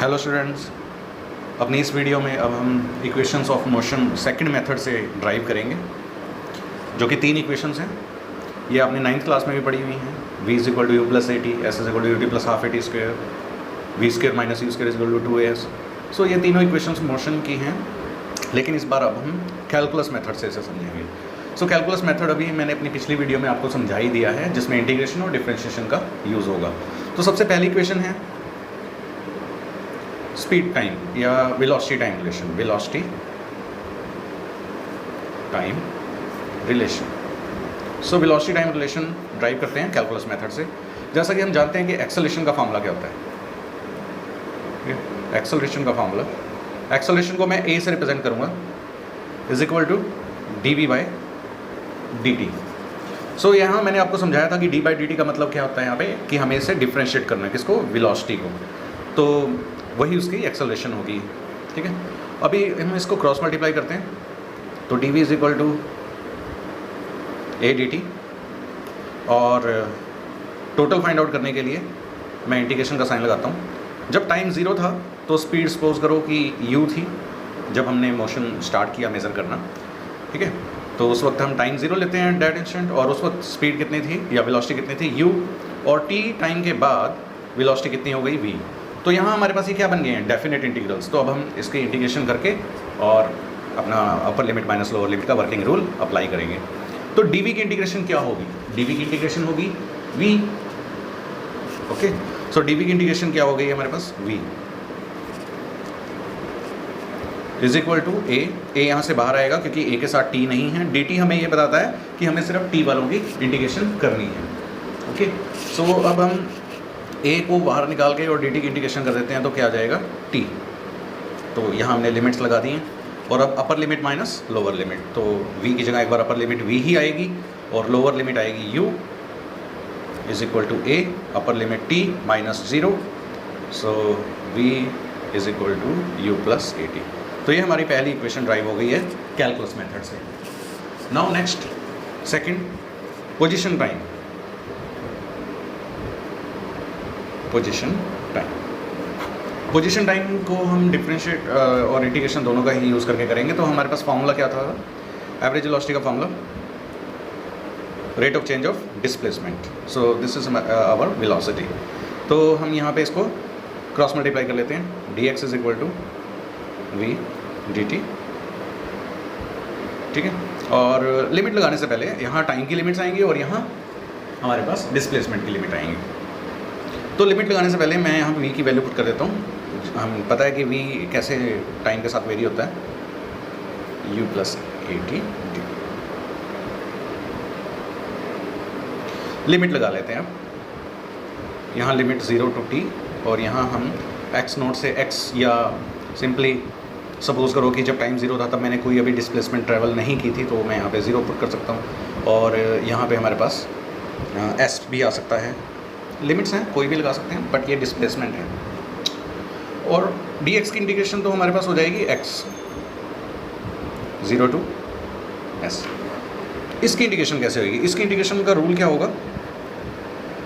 Hello students, अपनी इस video में अब हम equations of motion second method से ड्राइव करेंगे, जो कि 3 इक्वेशंस हैं। ये आपने 9th क्लास में भी पढ़ी हुई हैं। v is equal to u plus a t, s is equal to u t plus half a t square, v square minus u square is equal to 2as। So ये तीनों equations motion की हैं, लेकिन इस बार अब हम calculus method से इसे समझेंगे। सो कैलकुलस मेथड अभी मैंने अपनी पिछली वीडियो में आपको समझा ही दिया है, जिसमें इंटीग्रेशन और डिफरेंशिएशन का यूज़ होगा। तो सबसे पहली इक्वेशन है स्पीड टाइम या velocity time relation, velocity time relation. So velocity time relation drive करते हैं कैलकुलस मेथड से। जैसा कि हम जानते हैं कि एक्सेलरेशन का फार्मूला क्या होता है। एक्सेलरेशन का फार्मूला, एक्सेलरेशन को मैं ए से रिप्रेजेंट करूंगा, is equal to d v by d t. So यहाँ मैंने आपको समझाया था कि डी बाई डी टी का मतलब क्या होता है यहाँ पे, कि हमें इसे डिफ्रेंशिएट करना है, किसको, वेलोसिटी को। तो वही उसकी एक्सेलरेशन होगी, ठीक है। अभी हम इसको क्रॉस मल्टीप्लाई करते हैं, तो d v is equal to a d t, और टोटल फाइंड आउट करने के लिए मैं इंटीग्रेशन का साइन लगाता हूँ। जब टाइम 0 था तो स्पीड सपोज करो कि u थी, जब हमने मोशन स्टार्ट किया मेज़र करना, ठीक है। तो उस वक्त हम टाइम 0 लेते हैं डेट इंस्टेंट, और उस वक्त स्पीड कितनी थी या वेलोसिटी कितनी थी, u, और t टाइम के बाद वेलोसिटी कितनी हो गई, v। तो यहाँ हमारे पास ये क्या बन गए हैं, डेफिनेट इंटीग्रल्स। तो अब हम इसके इंटीग्रेशन करके और अपना अपर लिमिट माइनस लोअर लिमिट का वर्किंग रूल अप्लाई करेंगे। तो डी की इंटीग्रेशन क्या होगी, डी की इंटीग्रेशन होगी v, ओके। सो डी की इंटीग्रेशन क्या हो गई हमारे पास, v इज इक्वल टू ए यहाँ से बाहर आएगा क्योंकि ए के साथ t नहीं है। dt हमें ये बताता है कि हमें सिर्फ t वालों की इंटीग्रेशन करनी है, ओके। सो अब हम a को बाहर निकाल के और dt की इंटीग्रेशन कर देते हैं, तो क्या आ जाएगा, t। तो यहाँ हमने लिमिट्स लगा दी हैं, और अब अपर लिमिट माइनस लोअर लिमिट, तो v की जगह एक बार अपर लिमिट v ही आएगी और लोअर लिमिट आएगी u is equal to a, upper limit t minus 0, so v is equal to u plus a t. तो ये हमारी पहली इक्वेशन ड्राइव हो गई है कैलकुलस मेथड से। Now next, second, position time. Position time, position time को हम डिफरेंशिएट और इंटीग्रेशन दोनों का ही यूज़ करके करेंगे। तो हमारे पास फार्मूला क्या था, एवरेज वेलोसिटी का formula, rate of change of displacement. So this is our velocity. तो हम यहाँ पे इसको क्रॉस मल्टीप्लाई कर लेते हैं, d x is equal to v d t, ठीक है। और लिमिट लगाने से पहले यहाँ टाइम की लिमिट्स आएंगी और यहाँ हमारे पास डिस्प्लेसमेंट की लिमिट आएंगी। तो लिमिट लगाने से पहले मैं यहाँ वी की वैल्यू पुट कर देता हूँ। हम पता है कि वी कैसे टाइम के साथ वेरी होता है, u plus a T D. Limit लगा लेते हैं अब, यहाँ लिमिट 0 टू t, और यहाँ हम x नोट से x, या सिंपली सपोज करो कि जब टाइम 0 था तब मैंने कोई अभी डिस्प्लेसमेंट ट्रैवल नहीं की थी, तो मैं यहाँ पे 0 पुट कर सकता हूँ। और यहाँ पे हमारे पास s भी आ सकता है, लिमिट्स हैं कोई भी लगा सकते हैं, बट ये डिस्प्लेसमेंट है। और dx की इंटीग्रेशन तो हमारे पास हो जाएगी x 0 टू s। इसकी इंटीग्रेशन कैसे होगी, इसकी इंटीग्रेशन का रूल क्या होगा,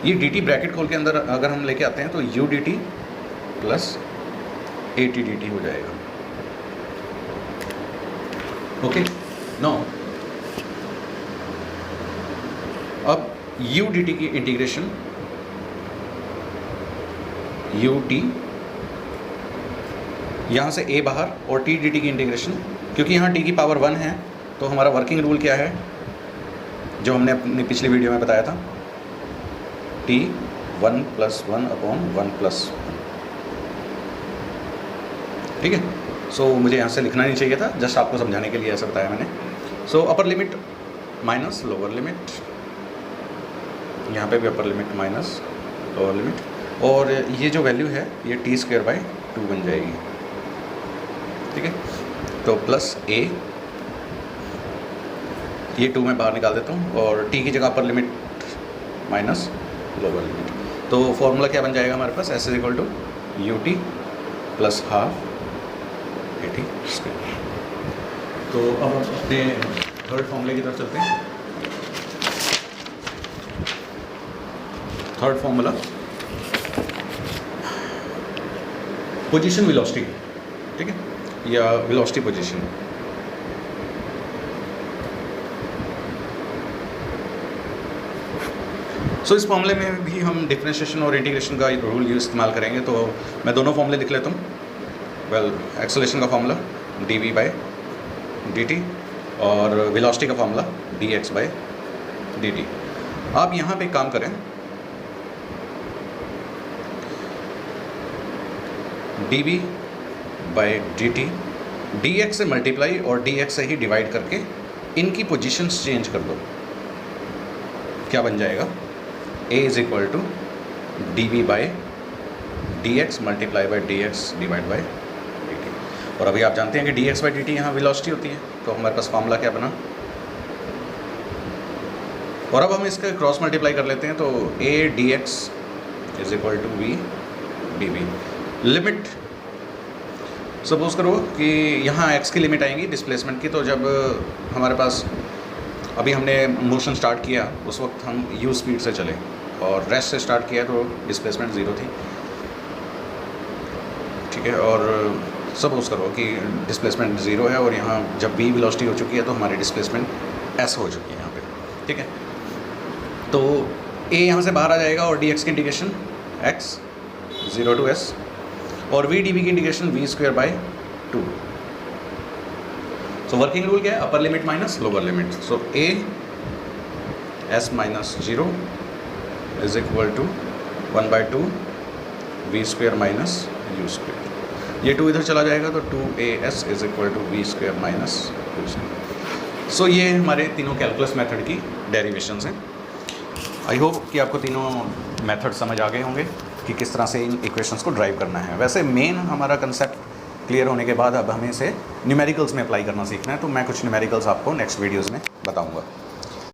ये dt ब्रैकेट खोल के अंदर अगर हम लेके आते हैं तो u dt plus a T D T हो जाएगा, ओके। नो, अब u dt की इंटीग्रेशन, u t यहाँ से a बाहर, और t dt की इंटीग्रेशन, क्योंकि यहाँ t की पावर 1 है, तो हमारा वर्किंग रूल क्या है, जो हमने अपनी पिछली वीडियो में बताया था, t 1 प्लस 1 अपॉन 1 प्लस 1, ठीक है। सो मुझे यहाँ से लिखना नहीं चाहिए था, जस्ट आपको समझाने के लिए ऐसा बताया मैंने। So upper limit minus lower limit, यहाँ पे भी upper limit minus lower limit, और ये जो वैल्यू है ये टी स्क्वायर बाई 2 बन जाएगी, ठीक है। तो प्लस a, ये 2 मैं बाहर निकाल देता हूँ, और t की जगह upper limit minus lower limit. तो फॉर्मूला क्या बन जाएगा हमारे पास, s is equal to u t plus half a t square. तो अब हम अपने थर्ड फॉर्मूले की तरफ चलते हैं। थर्ड फॉर्मूला, पोजीशन वेलोसिटी, ठीक है, या वेलोसिटी पोजीशन। सो इस मामले में भी हम डिफरेंशिएशन और इंटीग्रेशन का रूल इस्तेमाल करेंगे। तो मैं दोनों फॉर्मूले लिख लेता हूँ। वेल, एक्सेलरेशन का फॉर्मूला dv/dt और वेलोसिटी का फॉर्मूला dx/dt। आप यहाँ पे काम करें, dv/dt dx से मल्टीप्लाई और dx से ही डिवाइड करके इनकी पोजीशंस चेंज कर दो। क्या बन जाएगा? a is equal to dv/dx multiply by dx divide by dt। और अभी आप जानते हैं कि dx/dt यहाँ वेलोसिटी होती है, तो हमारे पास फार्मूला क्या बना। और अब हम इसका क्रॉस मल्टीप्लाई कर लेते हैं, तो a dx is equal to v dv। Limit suppose करो कि यहाँ x की लिमिट आएंगी डिस्प्लेसमेंट की, तो जब हमारे पास अभी हमने मोशन स्टार्ट किया उस वक्त हम u स्पीड से चले और रेस्ट से स्टार्ट किया तो डिस्प्लेसमेंट ज़ीरो थी, ठीक है। और सपोज करो कि डिस्प्लेसमेंट ज़ीरो है और यहाँ जब v वेलोसिटी हो चुकी है तो हमारी डिस्प्लेसमेंट s हो चुकी है यहाँ पे, ठीक है। तो a यहाँ से बाहर आ जाएगा और dx की इंटीग्रेशन x 0 to s और v dv की integration v²/2। So working rule क्या है? Upper limit minus lower limit. So a s minus 0 is equal to 1/2 v² minus u²। ये 2 इधर चला जाएगा तो 2as is equal to v² minus u²। So ये हमारे तीनों कैलकुलस मेथड की डेरिवेशंस हैं। आई होप कि आपको तीनों मेथड समझ आ गए होंगे कि किस तरह से इन इक्वेशंस को ड्राइव करना है। वैसे मेन हमारा कंसेप्ट क्लियर होने के बाद अब हमें इसे न्यूमेरिकल्स में अप्लाई करना सीखना है, तो मैं कुछ न्यूमेरिकल्स आपको नेक्स्ट वीडियोज़ में बताऊँगा।